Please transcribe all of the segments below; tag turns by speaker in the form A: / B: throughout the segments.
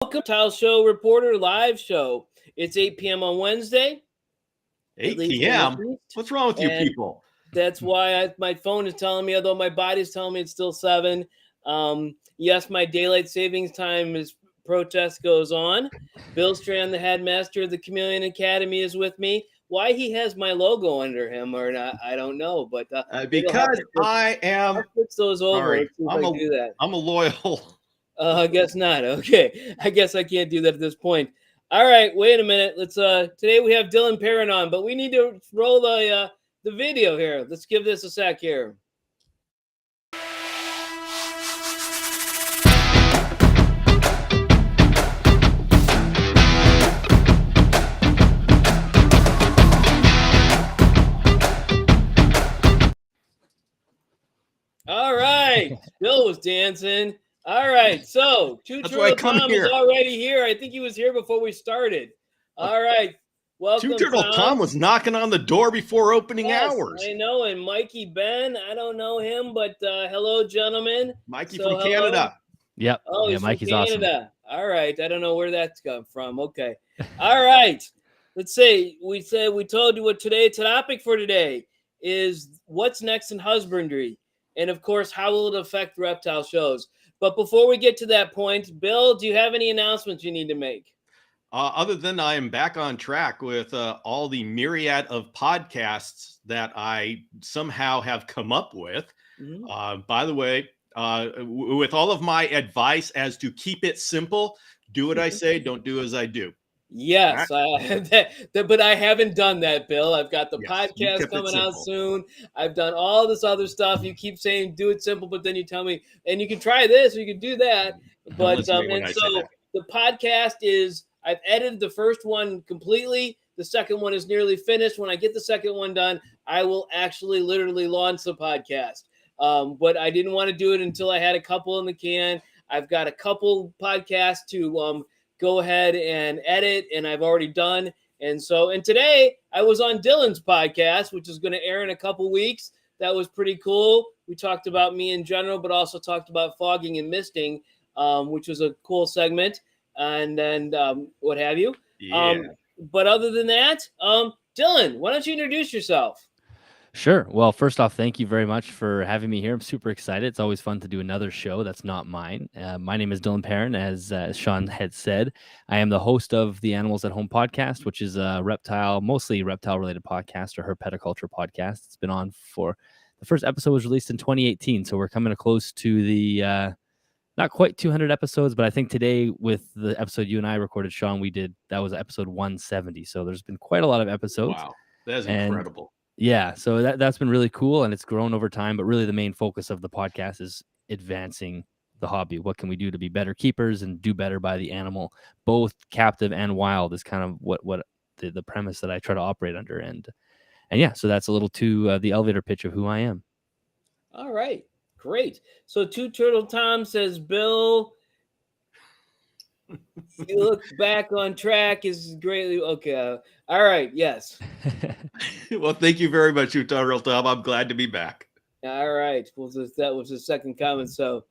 A: Welcome to Reptile Show Reporter Live Show. It's 8 p.m. on Wednesday.
B: 8 p.m.? What's wrong with you people?
A: That's why my phone is telling me, although my body's telling me it's still 7. Yes, my daylight savings time protest goes on. Bill Strand, the headmaster of the Chameleon Academy, is with me. Why he has my logo under him or not, I don't know. But
B: because I'll
A: fix those over.
B: Sorry,
A: do that.
B: I'm a loyal.
A: I guess not. Okay, I guess I can't do that at this point. All right, wait a minute. Let's. Today we have Dillon Perron on, but we need to roll the video here. Let's give this a sec here. All right, Bill was dancing. All right, so Two Turtle Tom is already here. I think he was here before we started. All right, welcome.
B: Two Turtle Tom was knocking on the door before opening hours.
A: I know, and Mikey Ben, I don't know him, but hello, gentlemen.
B: Mikey from Canada.
C: Yep.
A: Oh,
C: yeah,
A: he's
C: Mikey's
A: from Canada.
C: Awesome.
A: All right, I don't know where that's come from. Okay. All right. Let's see. We told you what topic for today is what's next in husbandry. And of course, how will it affect reptile shows? But before we get to that point, Bill, do you have any announcements you need to make?
B: Other than I am back on track with all the myriad of podcasts that I somehow have come up with. Mm-hmm. By the way, with all of my advice as to keep it simple, do what I say, don't do as I do.
A: Yes, but I haven't done that, Bill. I've got the podcast coming out soon. I've done all this other stuff. You keep saying do it simple, but then you tell me, and you can try this or you can do that. But the podcast is, I've edited the first one completely. The second one is nearly finished. When I get the second one done, I will actually literally launch the podcast. But I didn't want to do it until I had a couple in the can. I've got a couple podcasts to go ahead and edit, and I've already done. And today I was on Dillon's podcast, which is going to air in a couple weeks. That was pretty cool. We talked about me in general, but also talked about fogging and misting, which was a cool segment, and what have you.
B: Yeah.
A: But other than that, Dillon, why don't you introduce yourself?
C: Sure. Well, first off, thank you very much for having me here. I'm super excited. It's always fun to do another show that's not mine. My name is Dillon Perron, as Sean had said. I am the host of the Animals at Home podcast, which is a mostly reptile-related podcast, or herpetoculture podcast. It's been on for the first episode was released in 2018, so we're coming close to the not quite 200 episodes, but I think today with the episode you and I recorded, Sean, that was episode 170. So there's been quite a lot of episodes.
B: Wow, that is incredible.
C: Yeah, so that's been really cool, and it's grown over time. But really, the main focus of the podcast is advancing the hobby. What can we do to be better keepers and do better by the animal, both captive and wild? Is kind of what the premise that I try to operate under. And yeah, so that's a little to the elevator pitch of who I am.
A: All right, great. So Two Turtle Tom says, Bill, you look back on track is greatly okay. All right, yes.
B: Well, thank you very much, Two Turtle Tom. I'm glad to be back.
A: All right. Well, that was the second comment. So,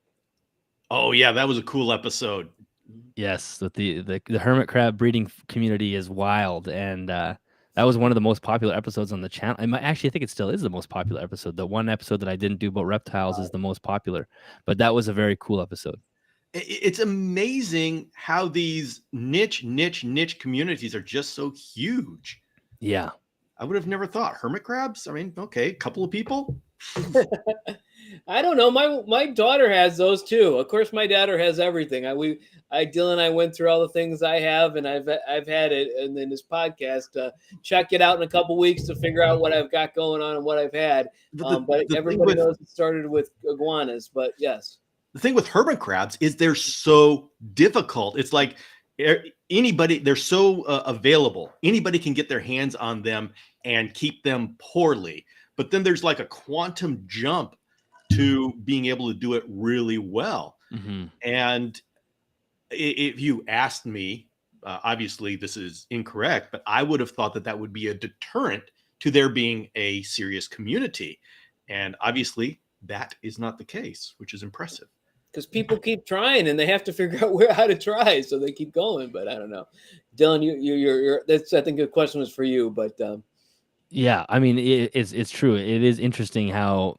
B: oh yeah, that was a cool episode.
C: Yes, the hermit crab breeding community is wild, and that was one of the most popular episodes on the channel. Actually, I think it still is the most popular episode. The one episode that I didn't do about reptiles is the most popular, but that was a very cool episode.
B: It's amazing how these niche communities are just so huge.
C: Yeah.
B: I would have never thought. Hermit crabs? I mean, okay, a couple of people.
A: I don't know. My daughter has those too. Of course, my daughter has everything. Dillon and I went through all the things I have, and I've had it. And then this podcast, check it out in a couple weeks to figure out what I've got going on and what I've had. But everybody knows it started with iguanas. But yes.
B: The thing with hermit crabs is they're so difficult. It's like anybody, they're so available. Anybody can get their hands on them and keep them poorly. But then there's like a quantum jump to being able to do it really well.
C: Mm-hmm.
B: And if you asked me, obviously this is incorrect, but I would have thought that would be a deterrent to there being a serious community. And obviously that is not the case, which is impressive.
A: because people keep trying and they have to figure out how to try, so they keep going. But I don't know, Dillon, you're that's, I think the question was for you, but
C: yeah, I mean, it's true. It is interesting how,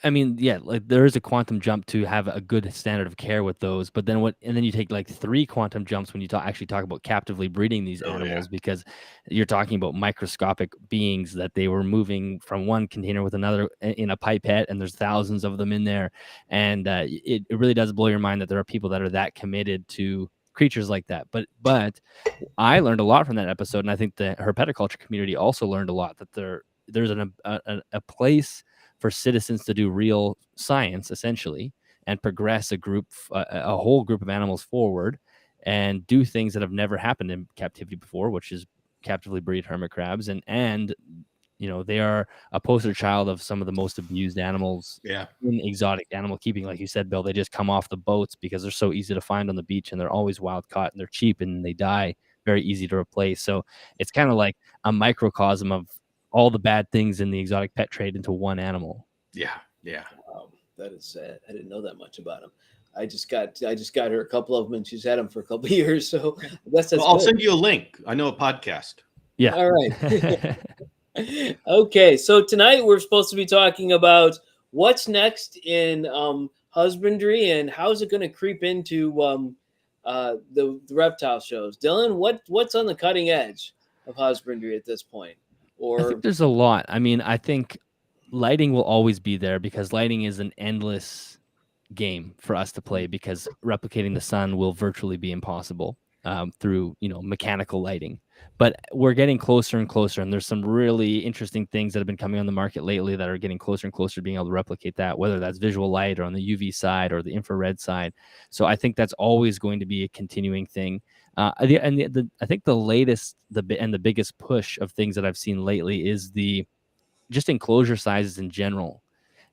C: I mean, yeah, like there is a quantum jump to have a good standard of care with those, but then and then you take like 3 quantum jumps when you actually talk about captively breeding these animals, because you're talking about microscopic beings that they were moving from one container with another in a pipette, and there's thousands of them in there. And it really does blow your mind that there are people that are that committed to creatures like that. But I learned a lot from that episode, and I think the herpetoculture community also learned a lot, that there's a place for citizens to do real science, essentially, and progress a whole group of animals forward, and do things that have never happened in captivity before, which is captively breed hermit crabs. And they are a poster child of some of the most abused animals in exotic animal keeping. Like you said, Bill, they just come off the boats because they're so easy to find on the beach, and they're always wild caught, and they're cheap, and they die very easy to replace. So it's kind of like a microcosm of all the bad things in the exotic pet trade into one animal.
B: Yeah.
A: Wow, that is sad. I didn't know that much about him. I just got her a couple of them, and she's had them for a couple of years. So that's
B: I'll send you a link. I know a podcast.
C: Yeah.
A: All right. Okay, so tonight we're supposed to be talking about what's next in husbandry, and how's it going to creep into the reptile shows. Dillon, what's on the cutting edge of husbandry at this point?
C: I think there's a lot. I mean, I think lighting will always be there, because lighting is an endless game for us to play, because replicating the sun will virtually be impossible through mechanical lighting. But we're getting closer and closer, and there's some really interesting things that have been coming on the market lately that are getting closer and closer to being able to replicate that, whether that's visual light or on the UV side or the infrared side. So I think that's always going to be a continuing thing. I think the latest and the biggest push of things that I've seen lately is the just enclosure sizes in general.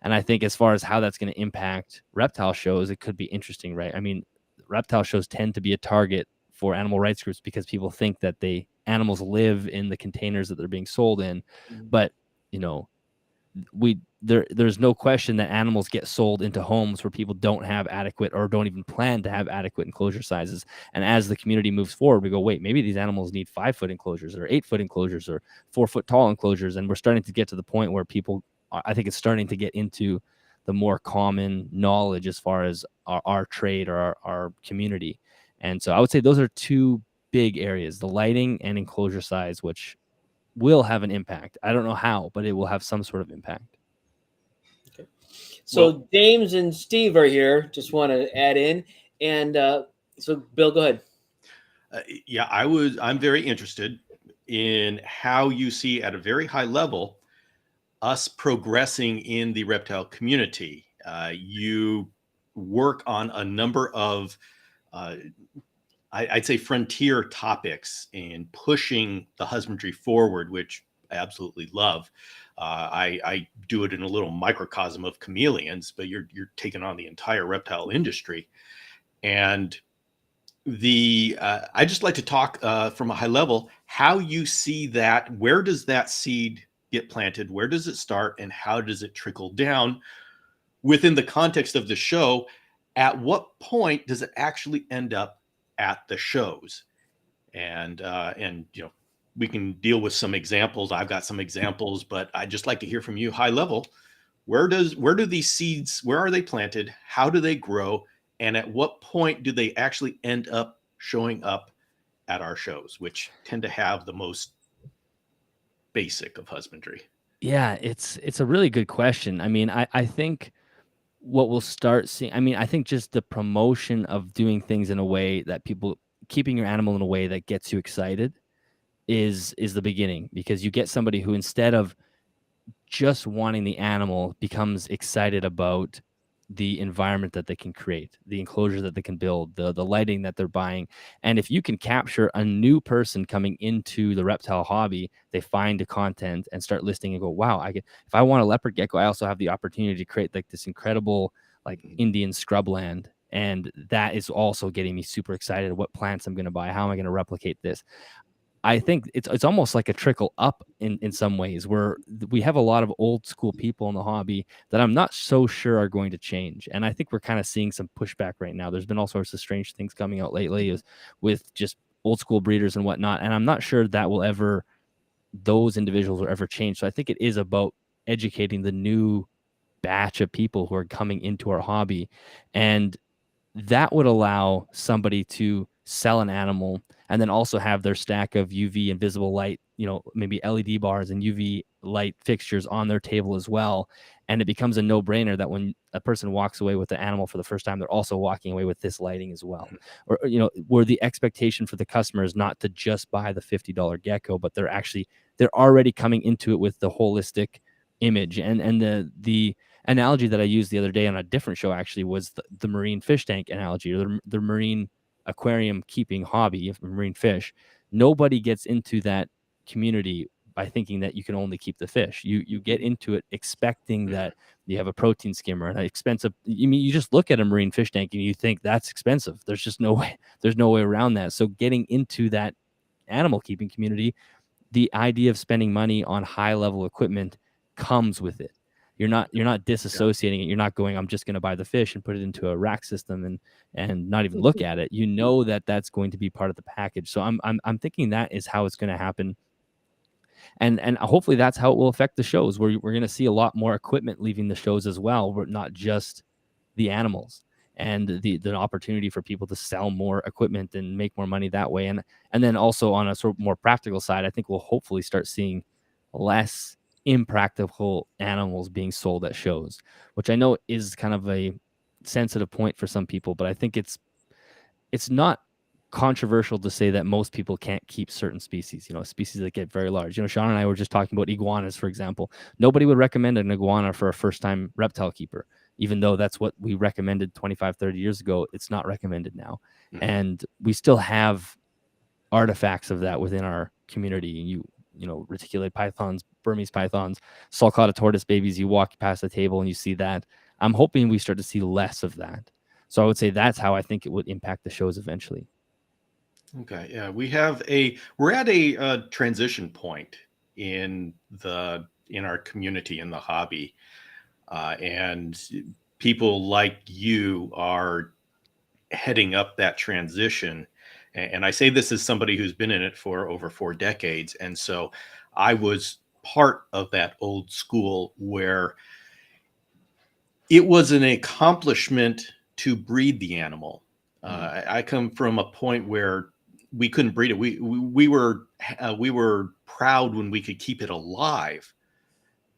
C: And I think as far as how that's going to impact reptile shows, it could be interesting, right? I mean, reptile shows tend to be a target for animal rights groups because people think that animals live in the containers that they're being sold in. But, there's no question that animals get sold into homes where people don't have adequate or don't even plan to have adequate enclosure sizes. And as the community moves forward, we go, wait, maybe these animals need 5-foot enclosures or 8-foot enclosures or 4-foot tall enclosures. And we're starting to get to the point where I think it's starting to get into the more common knowledge as far as our trade or our community. And so I would say those are 2 big areas, the lighting and enclosure size, which will have an impact. I don't know how, but it will have some sort of impact.
A: Okay. So James and Steve are here. Just want to add in. And so Bill, go ahead.
B: I'm very interested in how you see at a very high level us progressing in the reptile community. You work on a number of I'd say frontier topics and pushing the husbandry forward, which I absolutely love. I do it in a little microcosm of chameleons, but you're taking on the entire reptile industry. And I just like to talk from a high level, how you see that. Where does that seed get planted? Where does it start? And how does it trickle down within the context of the show? At what point does it actually end up at the shows? And we can deal with some examples. I've got some examples, but I'd just like to hear from you high level. Where do these seeds, where are they planted? How do they grow? And at what point do they actually end up showing up at our shows, which tend to have the most basic of husbandry?
C: Yeah, it's a really good question. I mean, I think what we'll start seeing, I think just the promotion of doing things in a way that keeping your animal in a way that gets you excited is the beginning, because you get somebody who, instead of just wanting the animal, becomes excited about the environment that they can create, the enclosure that they can build, the lighting that they're buying. And if you can capture a new person coming into the reptile hobby, they find the content and start listing and go, wow, if I want a leopard gecko, I also have the opportunity to create like this incredible like Indian scrubland. And that is also getting me super excited. What plants I'm going to buy, how am I going to replicate this? I think it's almost like a trickle up in some ways, where we have a lot of old school people in the hobby that I'm not so sure are going to change. And I think we're kind of seeing some pushback right now. There's been all sorts of strange things coming out lately with just old school breeders and whatnot. And I'm not sure that those individuals will ever change. So I think it is about educating the new batch of people who are coming into our hobby. And that would allow somebody to sell an animal and then also have their stack of UV and visible light, maybe LED bars and UV light fixtures on their table as well. And it becomes a no-brainer that when a person walks away with the animal for the first time, they're also walking away with this lighting as well. Or, where the expectation for the customer is not to just buy the $50 gecko, but they're already coming into it with the holistic image. And the analogy that I used the other day on a different show actually was the marine fish tank analogy, or the marine aquarium keeping hobby of marine fish. Nobody gets into that community by thinking that you can only keep the fish. You get into it expecting that you have a protein skimmer and an expensive. You just look at a marine fish tank and you think that's expensive. There's just no way. There's no way around that. So getting into that animal keeping community, the idea of spending money on high level equipment comes with it. You're not disassociating it. You're not going, I'm just going to buy the fish and put it into a rack system and not even look at it. You know that that's going to be part of the package. So I'm thinking that is how it's going to happen. And hopefully that's how it will affect the shows, where we're going to see a lot more equipment leaving the shows as well, but not just the animals, and the opportunity for people to sell more equipment and make more money that way. And then also on a sort of more practical side, I think we'll hopefully start seeing less impractical animals being sold at shows, which I know is kind of a sensitive point for some people, but I think it's not controversial to say that most people can't keep certain species, species that get very large. Sean and I were just talking about iguanas, for example. Nobody would recommend an iguana for a first-time reptile keeper, even though that's what we recommended 25, 30 years ago. It's not recommended now. Mm-hmm. And we still have artifacts of that within our community. Reticulated pythons, Burmese pythons, sulcata tortoise babies, you walk past the table and you see that. I'm hoping we start to see less of that. So I would say that's how I think it would impact the shows eventually.
B: Okay. Yeah. We're at a transition point in our community, in the hobby. And people like you are heading up that transition. And I say this as somebody who's been in it for over 4 decades. And so I was part of that old school where it was an accomplishment to breed the animal. I come from a point where we couldn't breed it. We were proud when we could keep it alive.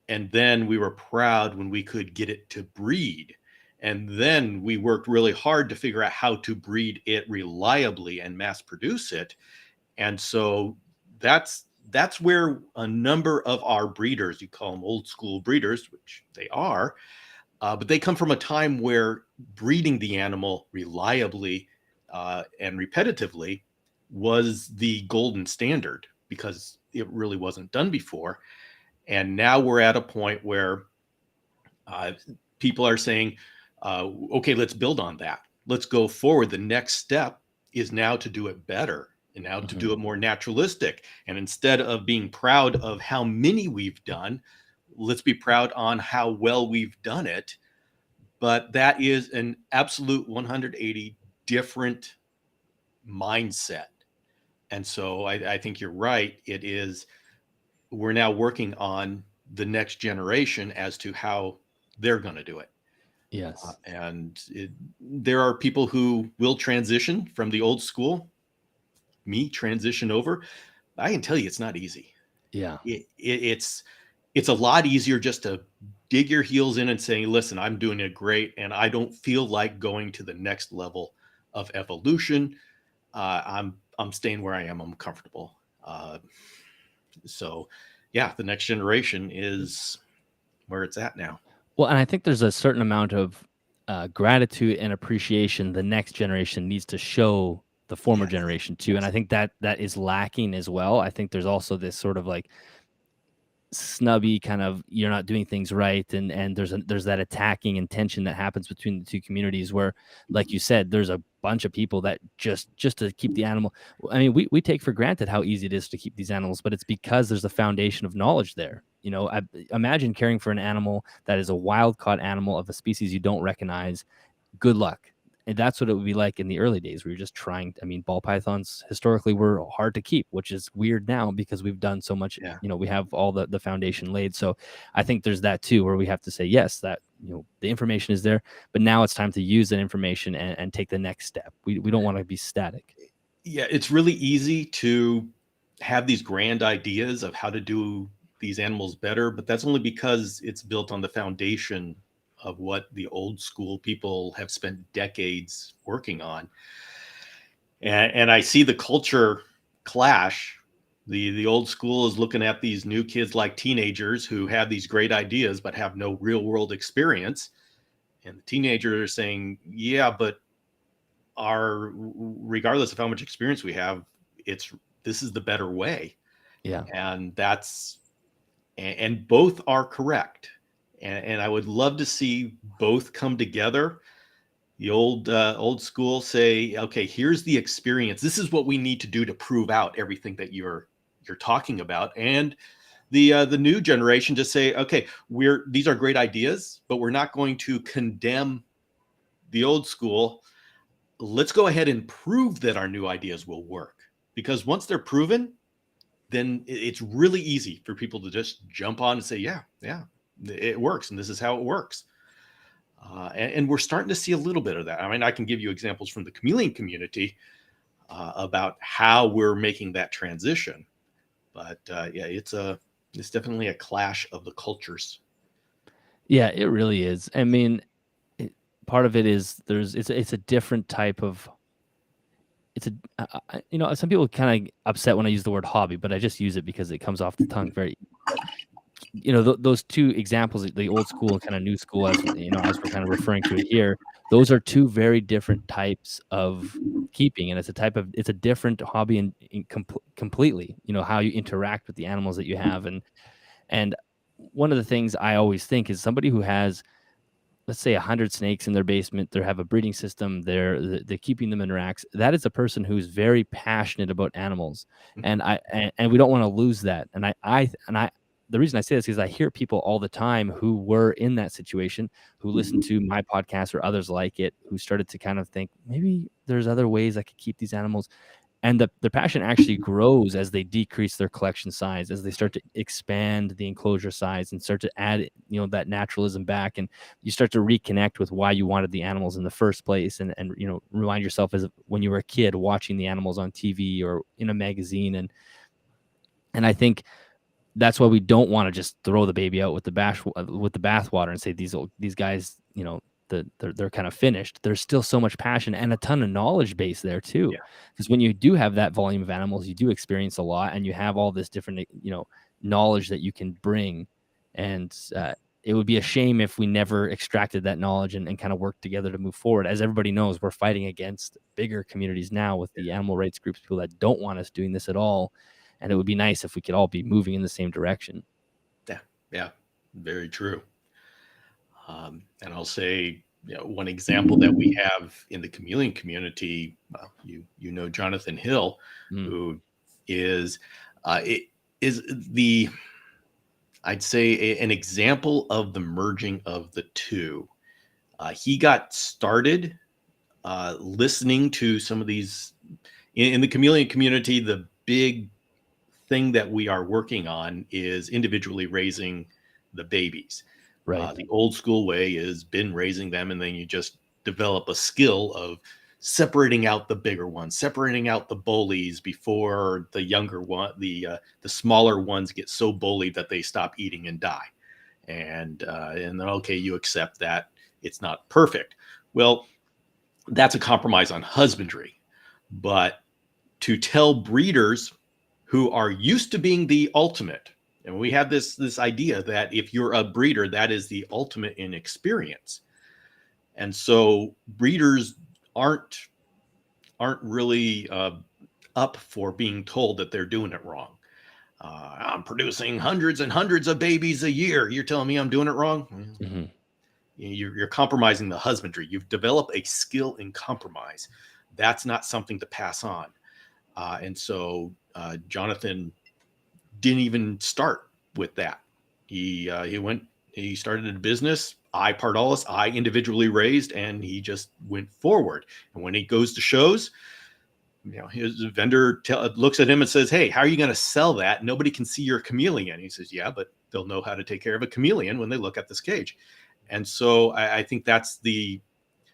B: And then we were proud when we could get it to breed. And then we worked really hard to figure out how to breed it reliably and mass produce it. And so that's where a number of our breeders, you call them old school breeders, which they are, but they come from a time where breeding the animal reliably and repetitively was the golden standard, because it really wasn't done before. And now we're at a point where people are saying, okay, let's build on that. Let's go forward. The next step is now to do it better, and now to do it more naturalistic. And instead of being proud of how many we've done, let's be proud on how well we've done it. But that is an absolute 180 different mindset. And so I think you're right. We're now working on the next generation as to how they're going to do it.
C: Yes.
B: There are people who will transition from the old school, transition over. I can tell you it's not easy.
C: Yeah.
B: It's a lot easier just to dig your heels in and saying, listen, I'm doing it great, and I don't feel like going to the next level of evolution. I'm staying where I am. I'm comfortable. So yeah, the next generation is where it's at now.
C: Well, and I think there's a certain amount of gratitude and appreciation the next generation needs to show the former generation too. Yes. And I think that is lacking as well. I think there's also this sort of like snubby kind of, you're not doing things right, and there's that attacking intention that happens between the two communities where, like you said, there's a bunch of people that just to keep the animal. I mean, we take for granted how easy it is to keep these animals, but it's because there's a foundation of knowledge there. Imagine caring for an animal that is a wild caught animal of a species you don't recognize. Good luck. And that's what it would be like in the early days. We were just trying. I mean, ball pythons historically were hard to keep, which is weird now because we've done so much.
B: Yeah.
C: We have all the foundation laid. So I think there's that too, where we have to say, yes, that, the information is there, but now it's time to use that information and take the next step. We don't want to be static.
B: Yeah, it's really easy to have these grand ideas of how to do these animals better, but that's only because it's built on the foundation of what the old school people have spent decades working on. And I see the culture clash. The old school is looking at these new kids like teenagers who have these great ideas but have no real world experience. And the teenagers are saying, yeah, but regardless of how much experience we have, this is the better way.
C: Yeah.
B: And both are correct. And I would love to see both come together. The old school say, okay, here's the experience. This is what we need to do to prove out everything that you're talking about. And the new generation just say, okay, these are great ideas, but we're not going to condemn the old school. Let's go ahead and prove that our new ideas will work. Because once they're proven, then it's really easy for people to just jump on and say, yeah, it works. And this is how it works. And we're starting to see a little bit of that. I mean, I can give you examples from the chameleon community about how we're making that transition. But yeah, it's definitely a clash of the cultures.
C: Yeah, it really is. I mean, part of it is it's a different type of. Some people kind of upset when I use the word hobby, but I just use it because it comes off the tongue very. Those two examples, the old school and kind of new school, as as we're kind of referring to it here, those are two very different types of keeping, and it's a different hobby completely. How you interact with the animals that you have, and one of the things I always think is somebody who has, let's say, 100 snakes in their basement, they have a breeding system, they're keeping them in racks. That is a person who's very passionate about animals, and we don't want to lose that. And I the reason I say this is I hear people all the time who were in that situation, who listened to my podcast or others like it, who started to kind of think maybe there's other ways I could keep these animals. And the passion actually grows as they decrease their collection size, as they start to expand the enclosure size and start to add, that naturalism back. And you start to reconnect with why you wanted the animals in the first place. And remind yourself as when you were a kid watching the animals on TV or in a magazine. And I think that's why we don't want to just throw the baby out with the bathwater and say these guys, they're kind of finished. There's still so much passion and a ton of knowledge base there too. Because when you do have that volume of animals, you do experience a lot, and you have all this different, knowledge that you can bring. And it would be a shame if we never extracted that knowledge and kind of worked together to move forward. As everybody knows, we're fighting against bigger communities now with the animal rights groups, people that don't want us doing this at all. And it would be nice if we could all be moving in the same direction.
B: Yeah, very true. And I'll say, one example that we have in the chameleon community, Jonathan Hill, who is I'd say an example of the merging of the two. He got started listening to some of these in the chameleon community. The big thing that we are working on is individually raising the babies.
C: Right.
B: The old school way is bin raising them, and then you just develop a skill of separating out the bigger ones, separating out the bullies before the younger one, the smaller ones get so bullied that they stop eating and die. And then, okay, you accept that it's not perfect. Well, that's a compromise on husbandry. But to tell breeders who are used to being the ultimate, and we have this idea that if you're a breeder, that is the ultimate in experience. And so breeders aren't really up for being told that they're doing it wrong. I'm producing hundreds and hundreds of babies a year. You're telling me I'm doing it wrong?
C: Mm-hmm.
B: You're compromising the husbandry. You've developed a skill in compromise. That's not something to pass on. And so Jonathan didn't even start with that. He started a business. I Pardalis, I individually raised, and he just went forward. And when he goes to shows, his vendor looks at him and says, "Hey, how are you going to sell that? Nobody can see your chameleon." He says, "Yeah, but they'll know how to take care of a chameleon when they look at this cage." And so I think that's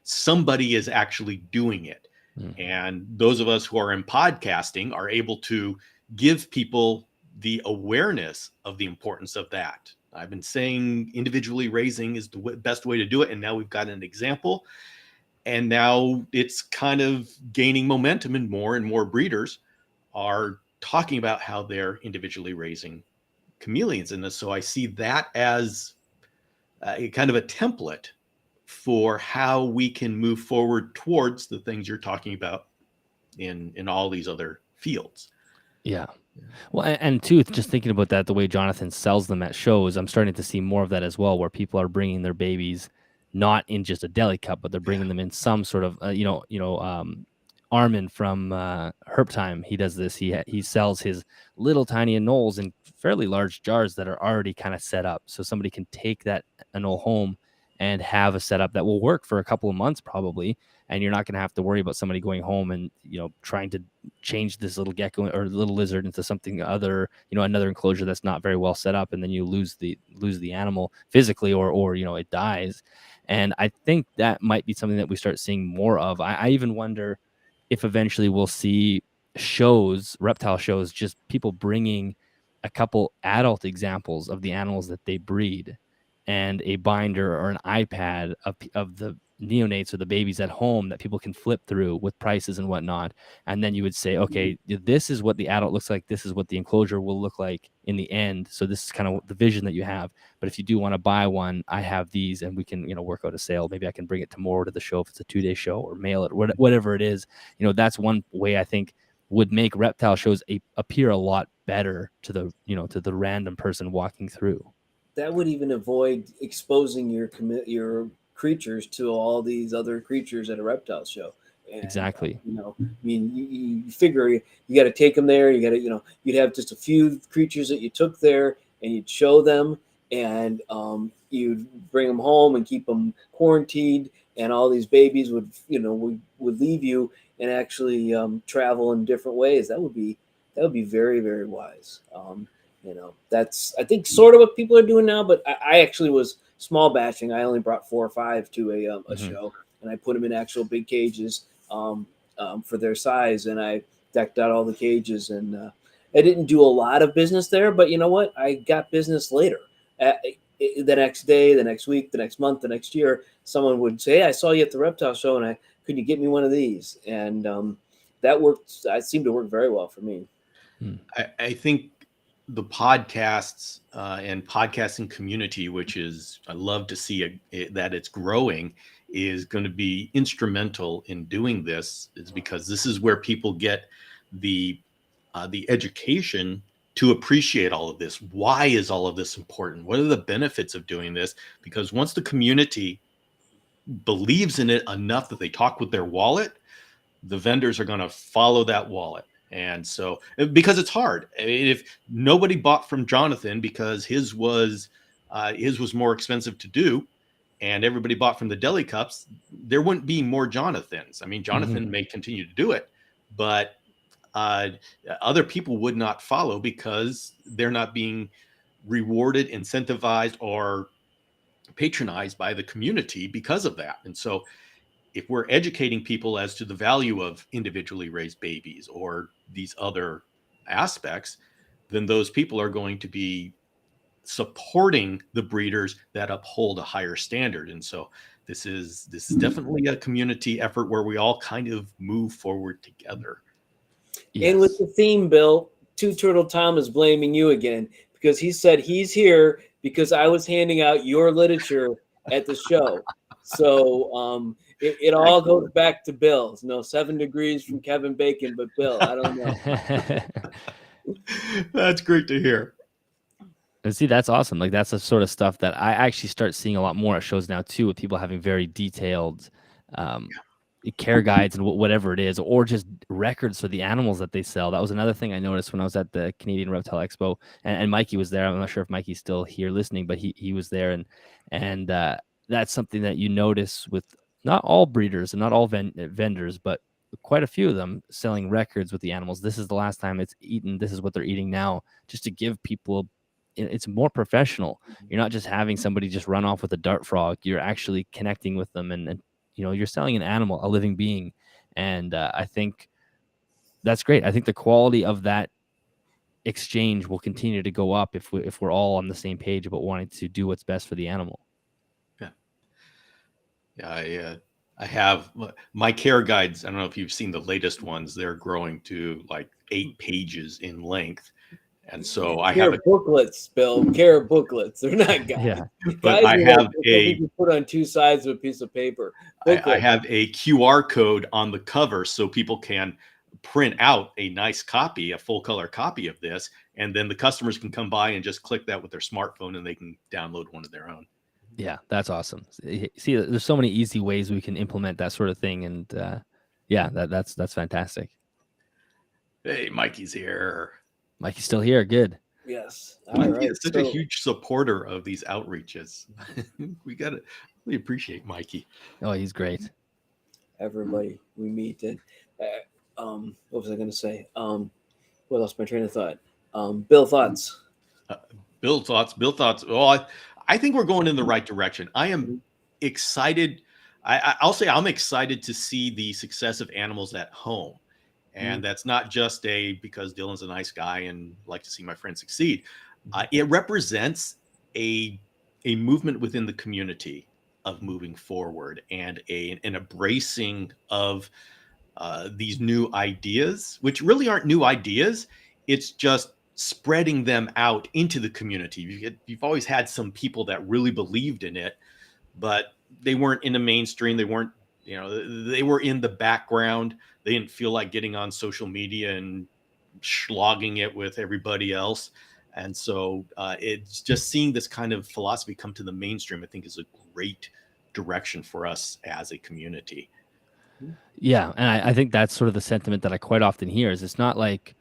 B: somebody is actually doing it. Mm-hmm. And those of us who are in podcasting are able to give people the awareness of the importance of that. I've been saying individually raising is the best way to do it. And now we've got an example. And now it's kind of gaining momentum, and more breeders are talking about how they're individually raising chameleons. And so I see that as a kind of a template for how we can move forward towards the things you're talking about in all these other fields.
C: Yeah. Well, and too, just thinking about that, the way Jonathan sells them at shows, I'm starting to see more of that as well, where people are bringing their babies not in just a deli cup, but they're bringing them in some sort of, Armin from Herp Time, he does this. He sells his little tiny anoles in fairly large jars that are already kind of set up, so somebody can take that anole home and have a setup that will work for a couple of months probably, and you're not going to have to worry about somebody going home and trying to change this little gecko or little lizard into something other, another enclosure that's not very well set up, and then you lose the animal physically, or it dies. And I think that might be something that we start seeing more of. I even wonder if eventually we'll see reptile shows, just people bringing a couple adult examples of the animals that they breed and a binder or an iPad of the neonates or the babies at home that people can flip through with prices and whatnot. And then you would say, okay, this is what the adult looks like. This is what the enclosure will look like in the end. So this is kind of the vision that you have. But if you do want to buy one, I have these, and we can, work out a sale. Maybe I can bring it tomorrow to the show if it's a 2-day show, or mail it, or whatever it is. That's one way I think would make reptile shows appear a lot better to the random person walking through.
A: That would even avoid exposing your creatures to all these other creatures at a reptile show. And,
C: exactly.
A: You figure you got to take them there. You got to, you'd have just a few creatures that you took there, and you'd show them, and you'd bring them home and keep them quarantined. And all these babies would leave you and actually travel in different ways. That would be very, very wise. That's, I think, sort of what people are doing now, but I actually was small batching. I only brought 4 or 5 to a show, and I put them in actual big cages for their size, and I decked out all the cages, and I didn't do a lot of business there, but you know what? I got business later. The next day, the next week, the next month, the next year, someone would say, "Hey, I saw you at the reptile show, and could you get me one of these?" And that worked. It seemed to work very well for me.
B: I think the podcasts and podcasting community, which is, I love to see that it's growing, is going to be instrumental in doing this, is because this is where people get the education to appreciate all of this. Why is all of this important? What are the benefits of doing this? Because once the community believes in it enough that they talk with their wallet, the vendors are going to follow that wallet. And so, because it's hard. I mean, if nobody bought from Jonathan because his was more expensive to do, and everybody bought from the deli cups, there wouldn't be more Jonathans. I mean, Jonathan may continue to do it, but other people would not follow because they're not being rewarded, incentivized, or patronized by the community because of that. And so, if we're educating people as to the value of individually raised babies or these other aspects, then those people are going to be supporting the breeders that uphold a higher standard. And so this is definitely a community effort where we all kind of move forward together.
A: Yes. And with the theme, Bill, Two Turtle Tom is blaming you again, because he said he's here because I was handing out your literature at the show. So it all goes back to Bill. 7 degrees from Kevin Bacon, but Bill, I don't know.
B: That's great to hear.
C: And see, that's awesome. Like that's the sort of stuff that I actually start seeing a lot more at shows now too, with people having very detailed care guides and whatever it is, or just records for the animals that they sell. That was another thing I noticed when I was at the Canadian Reptile Expo, and Mikey was there. I'm not sure if Mikey's still here listening, but he was there, and that's something that you notice with not all breeders and not all vendors, but quite a few of them selling records with the animals. This is the last time it's eaten. This is what they're eating now, just to give people. It's more professional. You're not just having somebody just run off with a dart frog. You're actually connecting with them, and you're selling an animal, a living being, and I think that's great. I think the quality of that exchange will continue to go up if we're all on the same page about wanting to do what's best for the animal.
B: Yeah, I have my care guides. I don't know if you've seen the latest ones. They're growing to like 8 pages in length. And so I have
A: booklets, Bill. Care booklets. They're not guides.
C: Yeah,
B: but I have
A: you put on 2 sides of a piece of paper.
B: I have a QR code on the cover so people can print out a nice copy, a full color copy of this, and then the customers can come by and just click that with their smartphone, and they can download one of their own.
C: Yeah, that's awesome. See, there's so many easy ways we can implement that sort of thing, and yeah, that's fantastic.
B: Hey, Mikey's here.
C: Mikey's still here. Good.
A: Yes.
B: Mikey is such a huge supporter of these outreaches. We appreciate Mikey.
C: Oh, he's great.
A: Everybody we meet, and what was I going to say? What lost my train of thought? Bill, thoughts.
B: Bill thoughts. Well, I think we're going in the right direction. I am excited. I'll say I'm excited to see the success of Animals at Home. And that's not just because Dillon's a nice guy and like to see my friends succeed. It represents a movement within the community of moving forward and an embracing of these new ideas, which really aren't new ideas. It's just spreading them out into the community. You've always had some people that really believed in it, but they weren't in the mainstream. They weren't, they were in the background. They didn't feel like getting on social media and slogging it with everybody else. And so it's just seeing this kind of philosophy come to the mainstream, I think, is a great direction for us as a community.
C: Yeah. And I think that's sort of the sentiment that I quite often hear is it's not like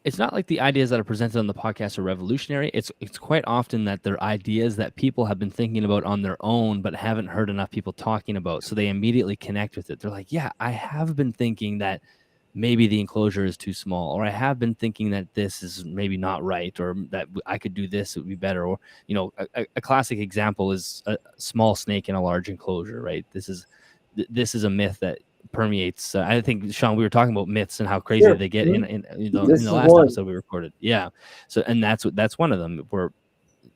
C: the ideas that are presented on the podcast are revolutionary. It's quite often that they're ideas that people have been thinking about on their own, but haven't heard enough people talking about. So they immediately connect with it. They're like, yeah, I have been thinking that maybe the enclosure is too small, or I have been thinking that this is maybe not right, or that I could do this, it would be better. Or, a classic example is a small snake in a large enclosure, right? This is a myth that permeates. I think, Sean, we were talking about myths and how crazy they get in the last episode we recorded. Yeah. So, and that's one of them where,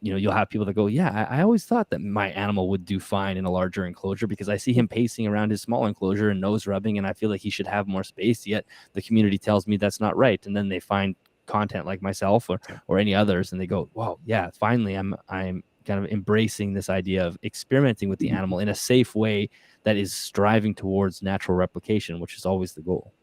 C: you'll have people that go, yeah, I always thought that my animal would do fine in a larger enclosure because I see him pacing around his small enclosure and nose rubbing, and I feel like he should have more space, yet the community tells me that's not right. And then they find content like myself or any others, and they go, wow, yeah, finally I'm kind of embracing this idea of experimenting with the animal in a safe way that is striving towards natural replication, which is always the goal.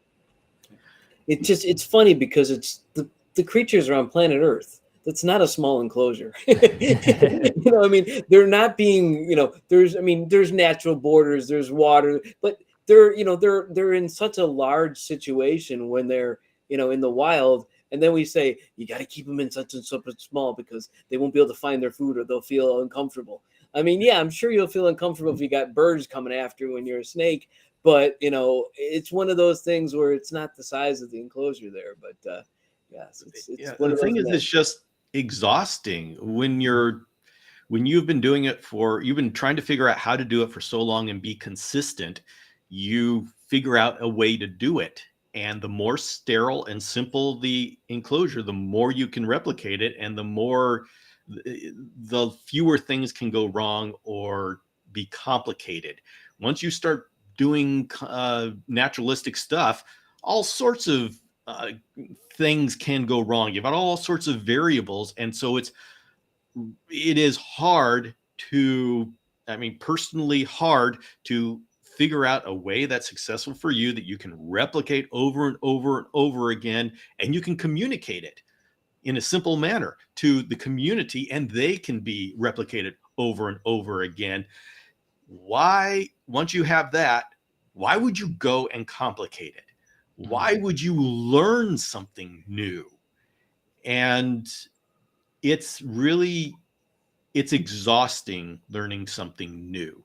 A: It's funny because it's the creatures are on planet Earth. That's not a small enclosure. They're not being, there's natural borders, there's water, but they're in such a large situation when they're, in the wild. And then we say, you got to keep them in such and such small because they won't be able to find their food or they'll feel uncomfortable. I'm sure you'll feel uncomfortable if you got birds coming after you when you're a snake, but it's one of those things where it's not the size of the enclosure there, but yes,
B: the thing is, it's just exhausting when you've been doing it you've been trying to figure out how to do it for so long and be consistent. You figure out a way to do it. And the more sterile and simple the enclosure, the more you can replicate it, and the fewer things can go wrong or be complicated. Once you start doing naturalistic stuff, all sorts of things can go wrong. You've got all sorts of variables, and so it is hard to, personally hard to figure out a way that's successful for you that you can replicate over and over and over again, and you can communicate it in a simple manner to the community, and they can be replicated over and over again. Why, once you have that, why would you go and complicate it? Why would you learn something new? And it's exhausting learning something new.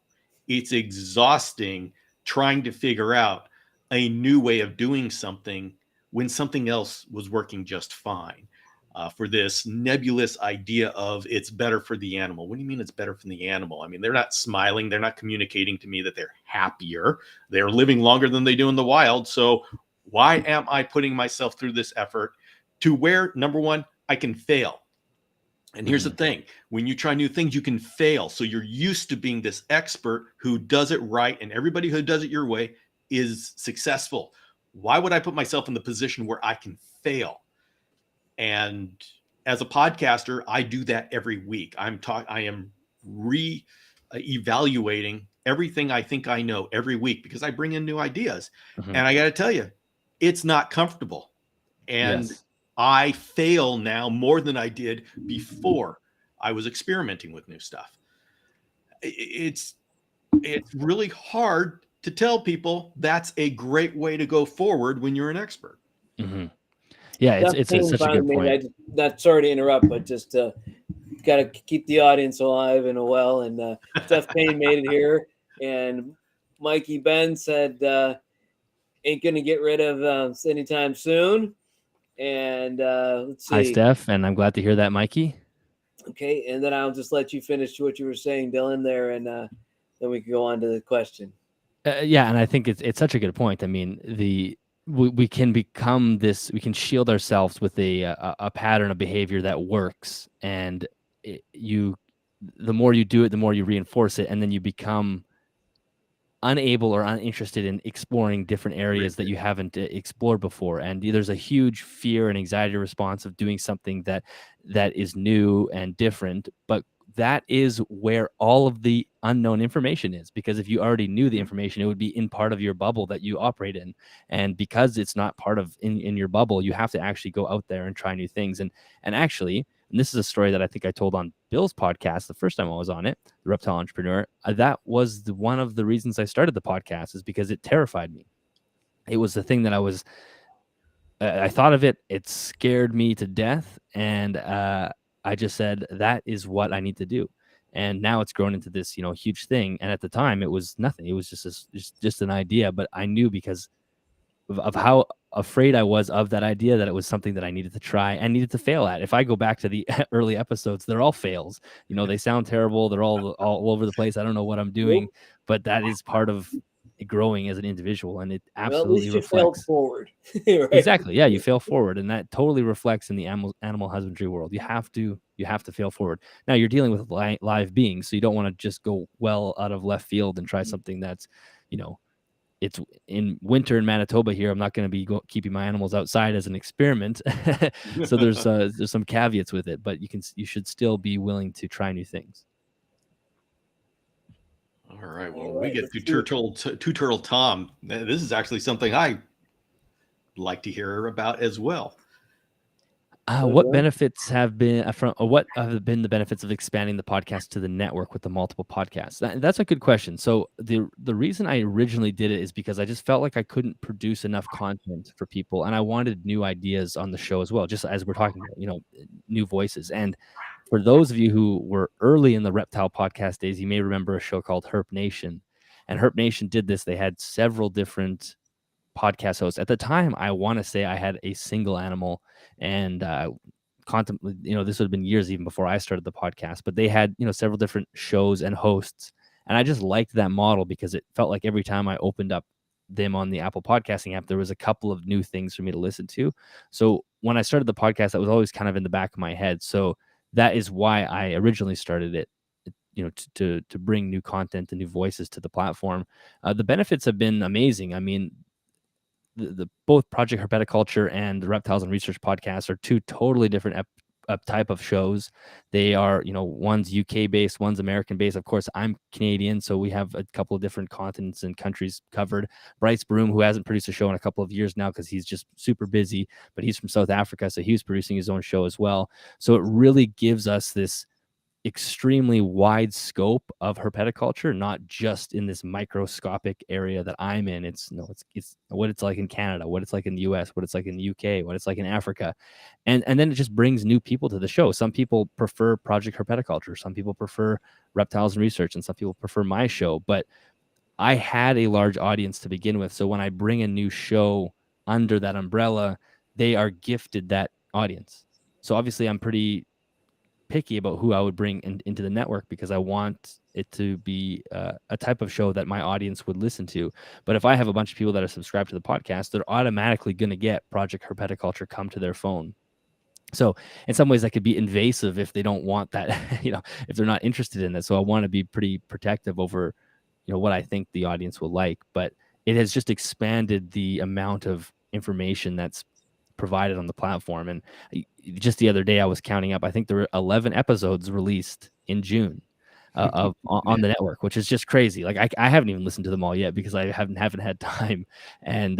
B: It's exhausting trying to figure out a new way of doing something when something else was working just fine. For this nebulous idea of it's better for the animal. What do you mean it's better for the animal? I mean, they're not smiling. They're not communicating to me that they're happier. They're living longer than they do in the wild. So why am I putting myself through this effort to where, number one, I can fail? And here's the thing. When you try new things, you can fail. So you're used to being this expert who does it right, and everybody who does it your way is successful. Why would I put myself in the position where I can fail? And as a podcaster, I do that every week. I am re-evaluating everything I think I know every week because I bring in new ideas. And I got to tell you, it's not comfortable. And I fail now more than I did before I was experimenting with new stuff. It's really hard to tell people that's a great way to go forward when you're an expert.
C: Yeah, it's such a good point.
A: Not sorry to interrupt, but just got to keep the audience alive and well. And Steph Payne made it here, and Mikey Ben said ain't going to get rid of us anytime soon. And let's see.
C: Hi, Steph, and I'm glad to hear that, Mikey.
A: Okay, and then I'll just let you finish what you were saying, Dillon, there, and then we can go on to the question.
C: Yeah, and I think it's such a good point. I mean, we can become this. We can shield ourselves with a pattern of behavior that works, and the more you do it, the more you reinforce it, and then you become unable or uninterested in exploring different areas that you haven't explored before. And there's a huge fear and anxiety response of doing something that is new and different, but that is where all of the unknown information is, because if you already knew the information, it would be in part of your bubble that you operate in. And because it's not part of in your bubble, you have to actually go out there and try new things. And actually, and this is a story that I think I told on Bill's podcast the first time I was on it, the Reptile Entrepreneur. That was one of the reasons I started the podcast, is because it terrified me. It was the thing that I thought of it. It scared me to death. And I just said, that is what I need to do. And now it's grown into this, huge thing. And at the time it was nothing. It was just an idea, but I knew because of how afraid I was of that idea that it was something that I needed to try and needed to fail at. If I go back to the early episodes, they're all fails. They sound terrible. They're all over the place. I don't know what I'm doing, but that is part of growing as an individual, and it absolutely reflects.
A: You failed forward. Right?
C: Exactly. Yeah, you fail forward, and that totally reflects in the animal husbandry world. You have to fail forward. Now you're dealing with live beings, so you don't want to just go well out of left field and try something that's, it's in winter in Manitoba here. I'm not going to be keeping my animals outside as an experiment. So there's some caveats with it, but you should still be willing to try new things.
B: All right. Well, we get Two Turtle Tom. This is actually something I like to hear about as well.
C: What benefits have been what have been the benefits of expanding the podcast to the network with the multiple podcasts? That's a good question. So the reason I originally did it is because I just felt like I couldn't produce enough content for people, and I wanted new ideas on the show as well. Just as we're talking about, new voices. And for those of you who were early in the Reptile podcast days, you may remember a show called Herp Nation, and Herp Nation did this. They had several different podcast hosts. At the time, I want to say I had a single animal, and this would have been years even before I started the podcast, but they had several different shows and hosts, and I just liked that model because it felt like every time I opened up them on the Apple podcasting app, there was a couple of new things for me to listen to. So when I started the podcast, that was always kind of in the back of my head. So that is why I originally started it, to bring new content and new voices to the platform. The benefits have been amazing. I mean, the both Project Herpeticulture and the Reptiles and Research podcast are two totally different type of shows. They are, one's UK based, one's American based. Of course, I'm Canadian, so we have a couple of different continents and countries covered. Bryce Broom, who hasn't produced a show in a couple of years now because he's just super busy, but he's from South Africa, so he was producing his own show as well. So it really gives us this extremely wide scope of herpetoculture, not just in this microscopic area that I'm in. It's what it's like in Canada, what it's like in the US, what it's like in the UK, what it's like in Africa. And then it just brings new people to the show. Some people prefer Project Herpetoculture, some people prefer Reptiles and Research, and some people prefer my show. But I had a large audience to begin with. So when I bring a new show under that umbrella, they are gifted that audience. So obviously I'm pretty picky about who I would bring into the network because I want it to be a type of show that my audience would listen to. But if I have a bunch of people that are subscribed to the podcast, they're automatically going to get Project Herpetoculture come to their phone. So in some ways that could be invasive if they don't want that, if they're not interested in that. So I want to be pretty protective over, what I think the audience will like. But it has just expanded the amount of information that's provided on the platform. And just the other day I was counting up, I think there were 11 episodes released in June on the network, which is just crazy. Like I haven't even listened to them all yet because I haven't had time. And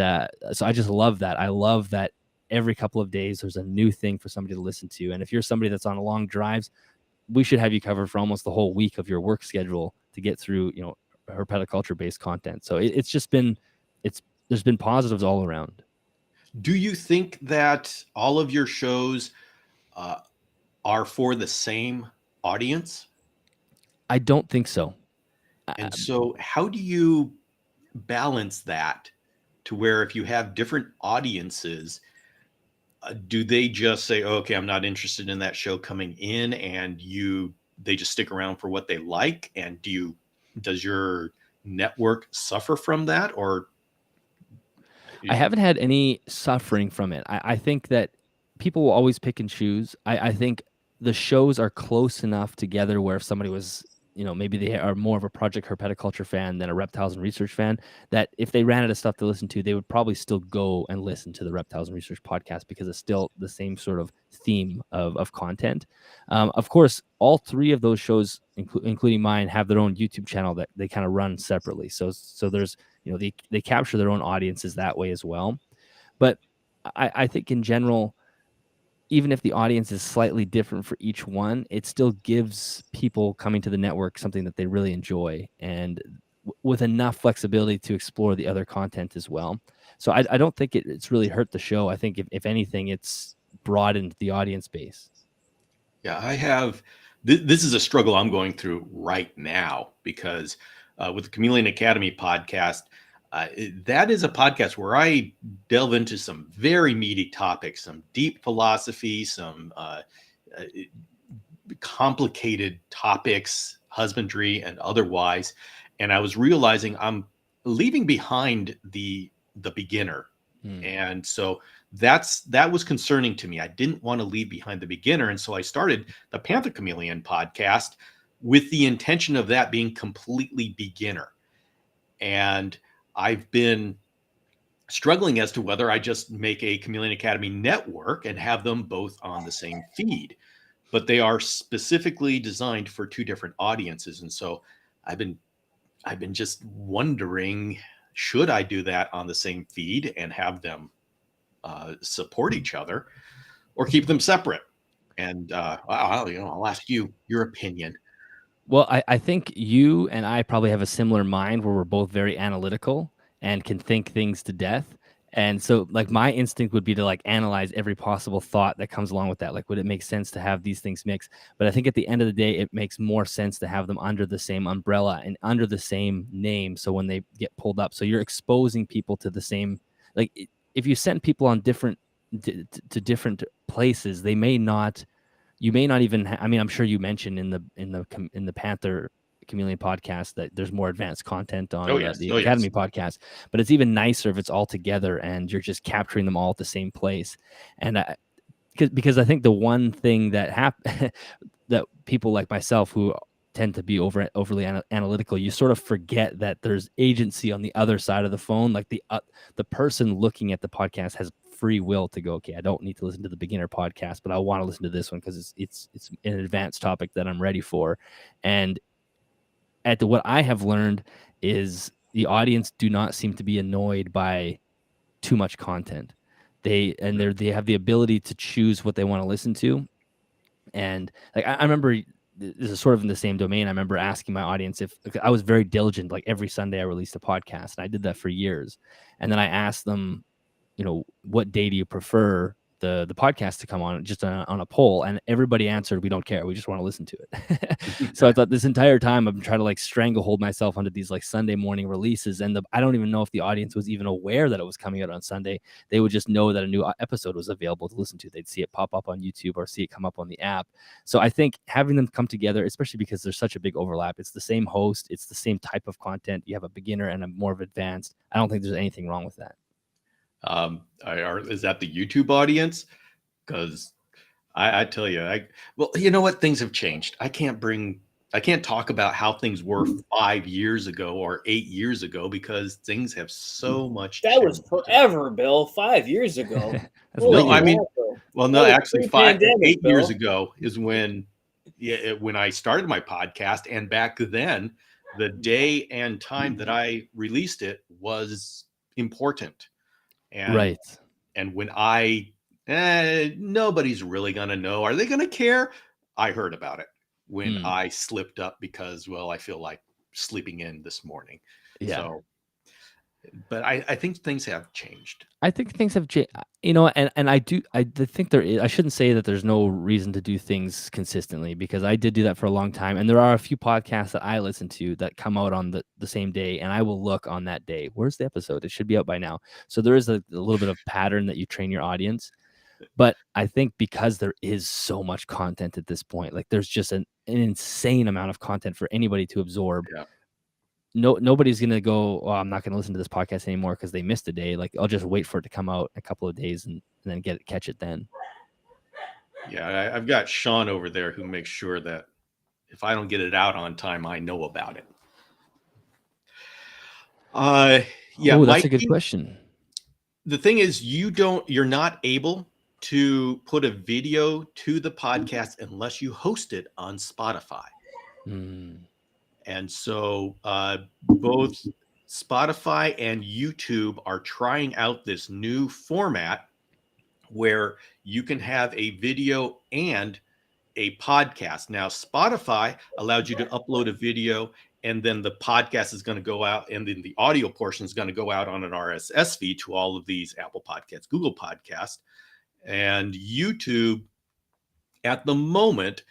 C: so I just love that. I love that every couple of days there's a new thing for somebody to listen to. And if you're somebody that's on long drives, we should have you covered for almost the whole week of your work schedule to get through, herpetoculture based content. So there's been positives all around.
B: Do you think that all of your shows are for the same audience?
C: I don't think so.
B: And so how do you balance that to where if you have different audiences, do they just say, okay, I'm not interested in that show coming in, and they just stick around for what they like? And does your network suffer from that? Or
C: I haven't had any suffering from it. I think that people will always pick and choose. I think the shows are close enough together where if somebody was, maybe they are more of a Project Herpetoculture fan than a Reptiles and Research fan, that if they ran out of stuff to listen to, they would probably still go and listen to the Reptiles and Research podcast because it's still the same sort of theme of content. Of course, all three of those shows, including mine, have their own YouTube channel that they kind of run separately. So there's, they capture their own audiences that way as well. But I think in general, even if the audience is slightly different for each one, it still gives people coming to the network something that they really enjoy, and with enough flexibility to explore the other content as well. So I don't think it's really hurt the show. I think if anything, it's broadened the audience base.
B: Yeah, I have. This is a struggle I'm going through right now because with the Chameleon Academy podcast, that is a podcast where I delve into some very meaty topics, some deep philosophy, some complicated topics, husbandry and otherwise. And I was realizing I'm leaving behind the beginner. And so that was concerning to me. I didn't want to leave behind the beginner. And so I started the Panther Chameleon podcast with the intention of that being completely beginner. And I've been struggling as to whether I just make a Chameleon Academy network and have them both on the same feed, but they are specifically designed for two different audiences. And so I've been just wondering, should I do that on the same feed and have them support each other, or keep them separate? And I'll ask you your opinion.
C: Well, I think you and I probably have a similar mind where we're both very analytical and can think things to death. And so like my instinct would be to like analyze every possible thought that comes along with that. Like, would it make sense to have these things mix? But I think at the end of the day, it makes more sense to have them under the same umbrella and under the same name. So when they get pulled up, so you're exposing people to the same, like if you send people on different places, you may not even I mean, I'm sure you mentioned in the Panther Chameleon podcast that there's more advanced content on the Academy podcast, but it's even nicer if it's all together and you're just capturing them all at the same place. And because I think the one thing that that people like myself who tend to be overly analytical, you sort of forget that there's agency on the other side of the phone. Like the person looking at the podcast has free will to go, okay, I don't need to listen to the beginner podcast, but I want to listen to this one because it's an advanced topic that I'm ready for. And what I have learned is the audience do not seem to be annoyed by too much content. They have the ability to choose what they want to listen to. And like I remember, this is sort of in the same domain. I remember asking my audience if I was very diligent, like every Sunday I released a podcast, and I did that for years. And then I asked them, what day do you prefer the podcast to come on, just on a poll? And everybody answered, we don't care, we just want to listen to it. So I thought this entire time I'm trying to like stranglehold myself onto these like Sunday morning releases, and I don't even know if the audience was even aware that it was coming out on Sunday. They would just know that a new episode was available to listen to. They'd see it pop up on YouTube or see it come up on the app. So I think having them come together, especially because there's such a big overlap, it's the same host, it's the same type of content. You have a beginner and a more of advanced. I don't think there's anything wrong with that.
B: Is that the YouTube audience? Because I tell you, well, you know what? Things have changed. I can't talk about how things were 5 years ago or 8 years ago because things have so much
A: changed. That was forever, Bill. 5 years ago.
B: Actually 8 years ago is when I started my podcast. And back then, the day and time that I released it was important. And when nobody's really going to know. Are they going to care? I heard about it when I slipped up because, well, I feel like sleeping in this morning. Yeah. So, but I think things have changed.
C: I think things have changed, and I think there is, I shouldn't say that there's no reason to do things consistently, because I did do that for a long time. And there are a few podcasts that I listen to that come out on the same day, and I will look on that day. Where's the episode? It should be out by now. So there is a little bit of pattern that you train your audience. But I think because there is so much content at this point, like there's just an insane amount of content for anybody to absorb. Yeah. Nobody's going to go, oh, I'm not going to listen to this podcast anymore because they missed a day. Like, I'll just wait for it to come out in a couple of days and then catch it then.
B: Yeah, I've got Sean over there who makes sure that if I don't get it out on time, I know about it. Yeah,
C: that's Mikey, a good question.
B: The thing is, you're not able to put a video to the podcast unless you host it on Spotify. And so both Spotify and YouTube are trying out this new format where you can have a video and a podcast. Now, Spotify allows you to upload a video, and then the podcast is going to go out, and then the audio portion is going to go out on an RSS feed to all of these Apple Podcasts, Google Podcasts. And YouTube, at the moment,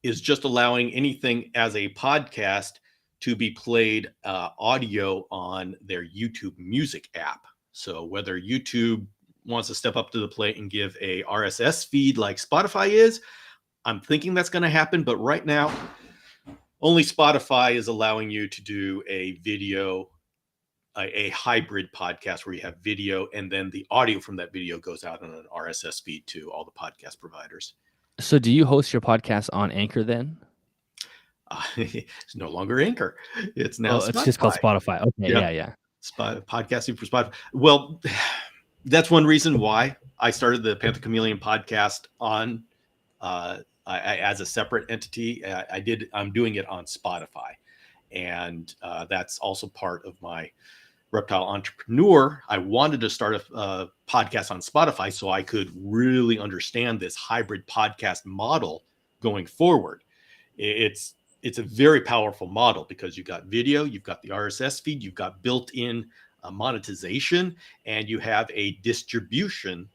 B: is just allowing anything as a podcast to be played audio on their YouTube Music app. So whether YouTube wants to step up to the plate and give a RSS feed like Spotify is, I'm thinking that's going to happen. But right now, only Spotify is allowing you to do a video, a hybrid podcast where you have video and then the audio from that video goes out on an RSS feed to all the podcast providers.
C: So do you host your podcast on Anchor then?
B: It's no longer Anchor. It's now Spotify.
C: It's just called Spotify. Okay, yeah.
B: Podcasting for Spotify. Well, that's one reason why I started the Panther Chameleon podcast on as a separate entity. I'm doing it on Spotify, and that's also part of my Reptile Entrepreneur. I wanted to start a podcast on Spotify so I could really understand this hybrid podcast model going forward. It's a very powerful model because you've got video, you've got the RSS feed, you've got built-in monetization, and you have a distribution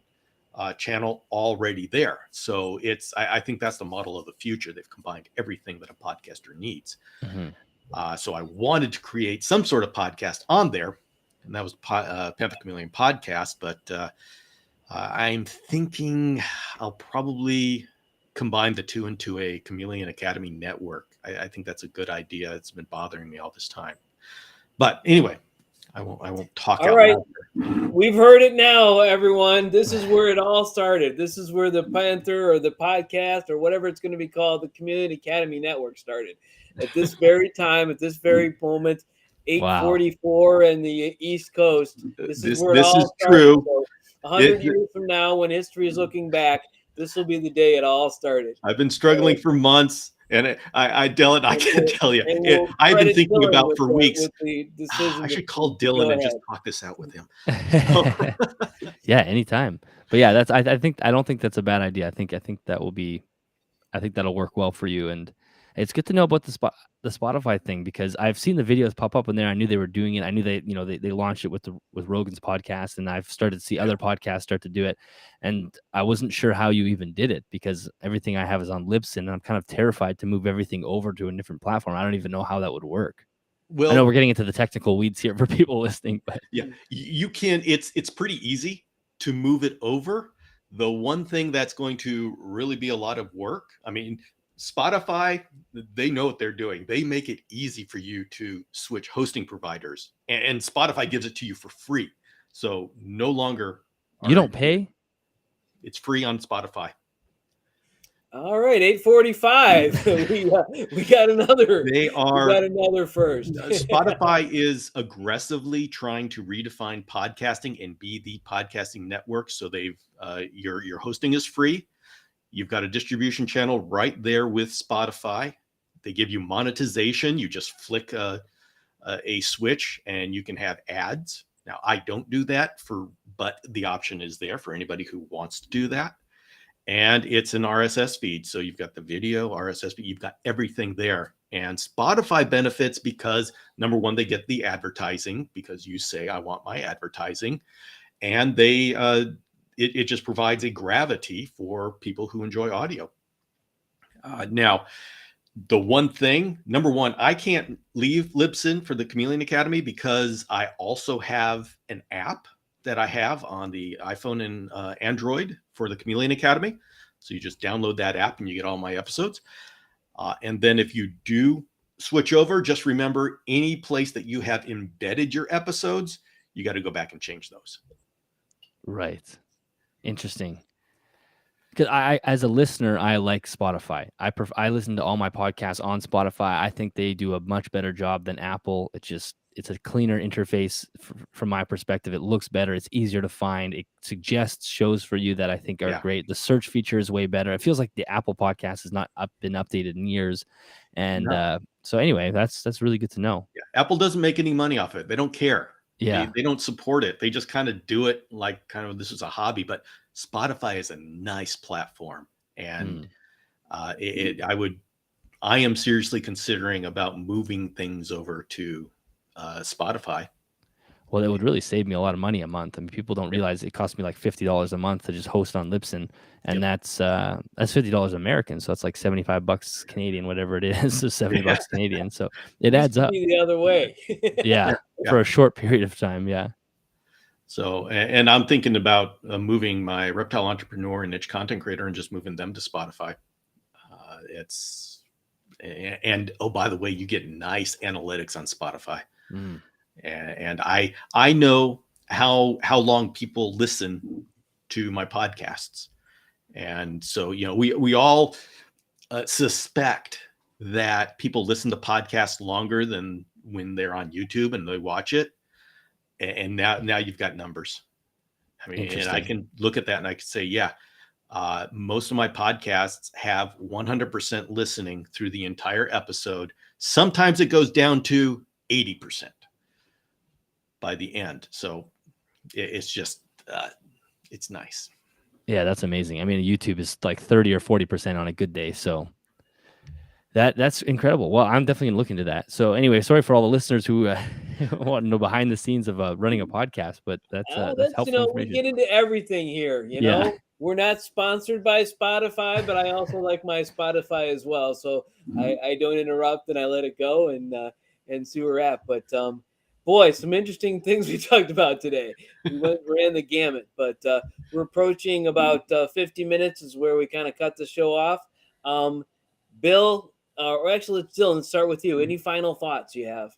B: channel already there. So I think that's the model of the future. They've combined everything that a podcaster needs. Mm-hmm. So I wanted to create some sort of podcast on there, and that was Panther Chameleon Podcast. But I'm thinking I'll probably combine the two into a Chameleon Academy network. I think that's a good idea. It's been bothering me all this time. But anyway, I won't talk.
A: All right. We've heard it now, everyone. This is where it all started. This is where the Panther or the podcast or whatever it's going to be called, the Chameleon Academy Network started. At this very time, at this very moment, 8:44 in the East Coast. This is where it all started. True. So 100 years from now, when history is looking back, this will be the day it all started.
B: I've been struggling for months, and Dillon, I can tell you, I've been thinking about for weeks.
A: With the decision
B: I should call Dillon and just talk this out with him.
C: Yeah, anytime. But yeah, I don't think that's a bad idea. I think that'll work well for you. And it's good to know about the Spotify thing, because I've seen the videos pop up in there. I knew they were doing it. I knew they launched it with Rogan's podcast, and I've started to see other podcasts start to do it. And I wasn't sure how you even did it, because everything I have is on Libsyn, and I'm kind of terrified to move everything over to a different platform. I don't even know how that would work. Well, I know we're getting into the technical weeds here for people listening, but
B: yeah, you can. It's pretty easy to move it over. The one thing that's going to really be a lot of work, I mean, Spotify, they know what they're doing. They make it easy for you to switch hosting providers, and Spotify gives it to you for free. So no longer
C: you don't pay.
B: It's free on Spotify.
A: All right, 8:45. we got another.
B: We got
A: another first.
B: Spotify is aggressively trying to redefine podcasting and be the podcasting network. So they've your hosting is free. You've got a distribution channel right there with Spotify. They give you monetization. You just flick a switch and you can have ads. Now, I don't do that but the option is there for anybody who wants to do that. And it's an RSS feed. So you've got the video, RSS feed, you've got everything there. And Spotify benefits because, number one, they get the advertising because you say, I want my advertising. And they it just provides a gravity for people who enjoy audio. Now, the one thing, number one, I can't leave Libsyn for the Chameleon Academy because I also have an app that I have on the iPhone and Android for the Chameleon Academy. So you just download that app and you get all my episodes. And then if you do switch over, just remember any place that you have embedded your episodes, you got to go back and change those.
C: Right. Interesting. Because I, as a listener, I like Spotify. I listen to all my podcasts on Spotify. I think they do a much better job than Apple. It's a cleaner interface from my perspective. It looks better. It's easier to find. It suggests shows for you that I think are great. The search feature is way better. It feels like the Apple podcast has not been updated in years. And so anyway, that's really good to know.
B: Yeah. Apple doesn't make any money off it. They don't care.
C: Yeah.
B: They don't support it. They just kind of do it like kind of this is a hobby. But Spotify is a nice platform. And I am seriously considering about moving things over to Spotify.
C: Well, it would really save me a lot of money a month. I mean, people don't realize it costs me like $50 a month to just host on Libsyn, and that's $50 American, so it's like $75 Canadian, whatever it is, so $70 Canadian. So it adds up.
A: The other way,
C: for a short period of time,
B: So, and I'm thinking about moving my Reptile Entrepreneur and Niche Content Creator and just moving them to Spotify. And oh, by the way, you get nice analytics on Spotify. And I know how long people listen to my podcasts. And so, we all suspect that people listen to podcasts longer than when they're on YouTube and they watch it. And now you've got numbers. I mean, and I can look at that and I can say, most of my podcasts have 100% listening through the entire episode. Sometimes it goes down to 80% by the end. So it's just, it's nice.
C: Yeah, that's amazing. I mean, YouTube is like 30 or 40% on a good day. So that's incredible. Well, I'm definitely gonna look into that. So anyway, sorry for all the listeners who want to know behind the scenes of running a podcast, but that's helpful.
A: We get into everything here. You know, we're not sponsored by Spotify, but I also like my Spotify as well. So I don't interrupt and I let it go and see where we're at. But boy, some interesting things we talked about today. We ran the gamut, but we're approaching about 50 minutes is where we kind of cut the show off. Bill, or actually, Dillon, let's start with you. Any final thoughts you have?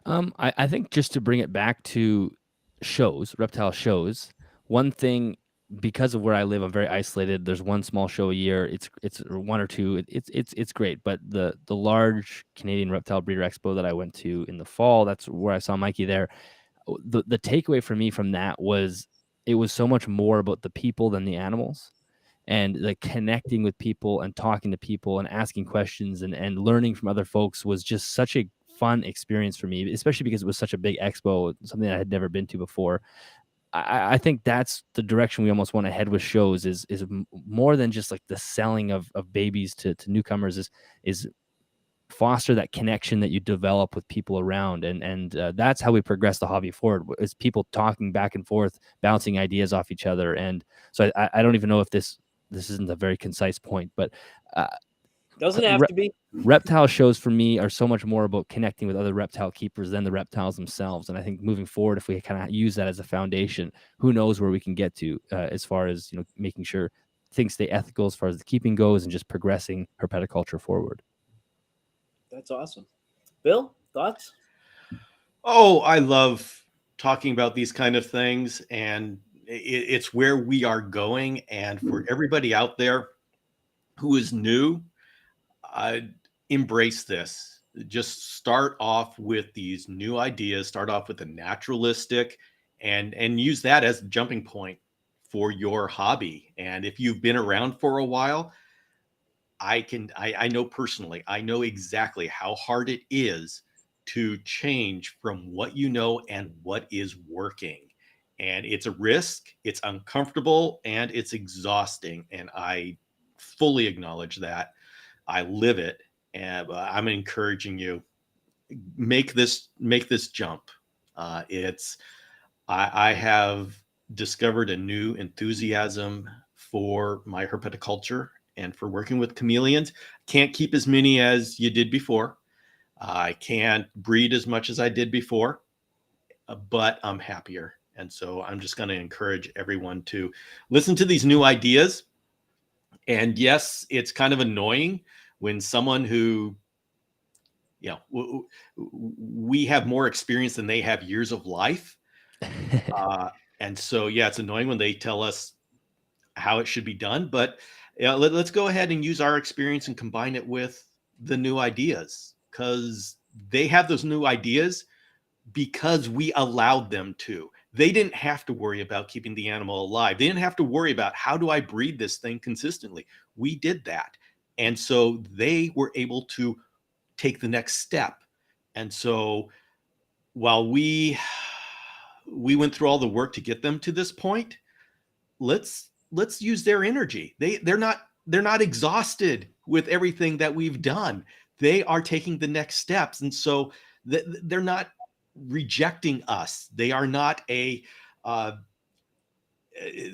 C: I think just to bring it back to reptile shows, one thing, because of where I live, I'm very isolated. There's one small show a year. It's one or two. It's great. But the large Canadian Reptile Breeder Expo that I went to in the fall, that's where I saw Mikey there. The takeaway for me from that was it was so much more about the people than the animals. And like connecting with people and talking to people and asking questions and learning from other folks was just such a fun experience for me, especially because it was such a big expo, something I had never been to before. I think that's the direction we almost want to head with shows is more than just like the selling of babies to newcomers, is foster that connection that you develop with people around. And that's how we progress the hobby forward, is people talking back and forth, bouncing ideas off each other. And so I don't even know if this isn't a very concise point, but
A: doesn't have to be.
C: Reptile shows for me are so much more about connecting with other reptile keepers than the reptiles themselves. And I think moving forward, if we kind of use that as a foundation, who knows where we can get to as far as, you know, making sure things stay ethical as far as the keeping goes and just progressing herpetoculture forward.
A: That's awesome. Bill, thoughts?
B: Oh, I love talking about these kind of things, and it's where we are going. And for everybody out there who is new, embrace this. Just start off with these new ideas, start off with the naturalistic, and use that as a jumping point for your hobby. And if you've been around for a while, I know personally, I know exactly how hard it is to change from what you know and what is working. And it's a risk, it's uncomfortable, and it's exhausting. And I fully acknowledge that. I live it. And I'm encouraging you, make this jump. I have discovered a new enthusiasm for my herpetoculture and for working with chameleons. Can't keep as many as you did before. I can't breed as much as I did before, but I'm happier. And so I'm just going to encourage everyone to listen to these new ideas. And yes, it's kind of annoying when someone who, you know, we have more experience than they have years of life. And so, yeah, it's annoying when they tell us how it should be done, but let's go ahead and use our experience and combine it with the new ideas, because they have those new ideas because we allowed them to. They didn't have to worry about keeping the animal alive. They didn't have to worry about, how do I breed this thing consistently? We did that. And so they were able to take the next step. And so while we went through all the work to get them to this point, let's use their energy. They're not exhausted with everything that we've done. They are taking the next steps. And so they're not rejecting us. They are not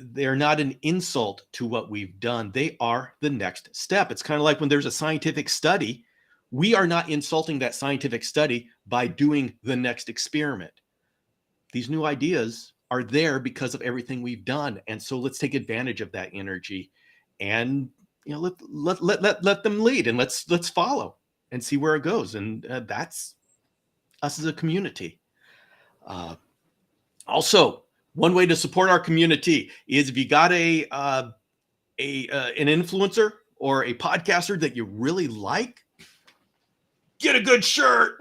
B: they're not an insult to what we've done. They are the next step. It's kind of like when there's a scientific study, we are not insulting that scientific study by doing the next experiment. These new ideas are there because of everything we've done. And so let's take advantage of that energy, and, you know, let them lead, and let's follow and see where it goes. And that's us as a community. Also, one way to support our community is, if you got an influencer or a podcaster that you really like, get a good shirt.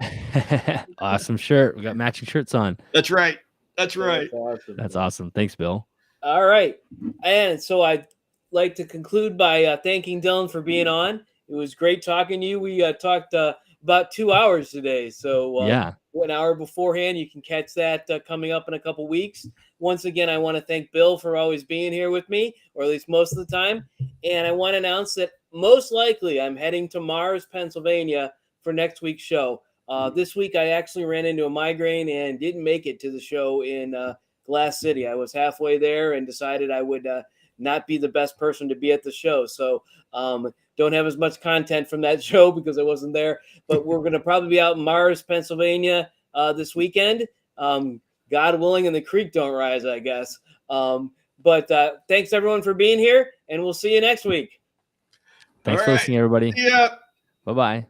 C: Awesome shirt. We got matching shirts on.
B: That's right. That's right.
C: That's awesome. Thanks, Bill.
A: All right. And so I'd like to conclude by thanking Dillon for being on. It was great talking to you. We talked about 2 hours today. So
C: yeah,
A: 1 hour beforehand. You can catch that coming up in a couple weeks. Once again, I want to thank Bill for always being here with me, or at least most of the time. And I want to announce that most likely I'm heading to Mars, Pennsylvania for next week's show. This week, I actually ran into a migraine and didn't make it to the show in Glass City. I was halfway there and decided I would not be the best person to be at the show. So don't have as much content from that show because I wasn't there. But we're going to probably be out in Mars, Pennsylvania this weekend. God willing, and the creek don't rise, I guess. But thanks, everyone, for being here, and we'll see you next week.
C: Thanks for listening, everybody.
B: Yeah.
C: Bye-bye.